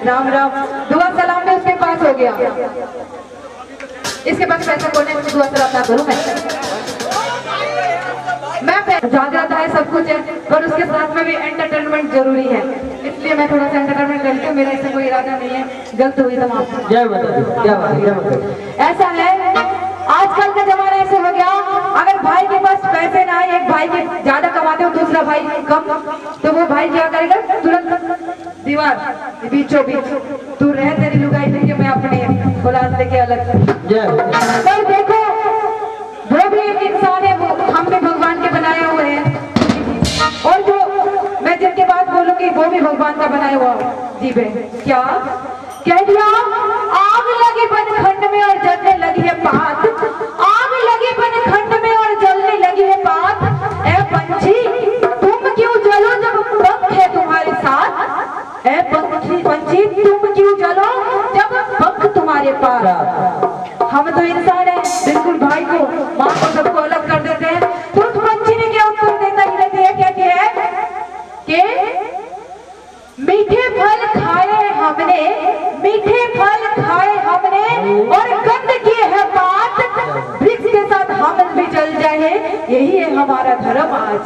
राम राम दुआ सलाम में उसके पास हो गया। इसके पास पैसा कोने में दुआ सलाम ना करूं मैं ज्यादा है सब कुछ है, पर उसके साथ में भी एंटरटेनमेंट जरूरी है, इसलिए मैं थोड़ा सा एंटरटेनमेंट करती हूँ। मेरा इससे कोई इरादा नहीं है, गलत हुई तो माफ। जय माता, क्या बात है। ऐसा है आजकल का जमाना ऐसे हो गया, अगर भाई के पास पैसे ना आए, एक भाई के ज्यादा कमाते हो दूसरा भाई कम, तो वो भाई क्या करेगा, तुरंत दीवार बीचों बीच तू रह, तेरी लुगाई लेके मैं अपनी औलाद लेके अलग। पर देखो वो भी एक इंसान है, वो हम भी भगवान के बनाए हुए हैं, और जो मैं जिनके बात बोलूंगी वो भी भगवान का बनाया हुआ जीव है। क्या कह दिया, आग लगी बनखंड में और जलने लगी है पात, आग लगी बनखंड में और जलने लगी है पात, ए पंछी तुम क्यों जलो जब पंख है तुम्हारे साथ, ए पंछी तुम क्यों जलो जब पंख तुम्हारे पास। हम तो इंसान है, बिल्कुल भाई को माँ को सबको अलग कर देते हैं, तो उस पंछी ने क्या उत्तर देता ही रहती है, क्या है कि मीठे फल खाए हमने, मीठे फल खाए हमने और गंध किए है बात, वृक्ष के साथ हम भी जल जाए, यही है हमारा धर्म आज।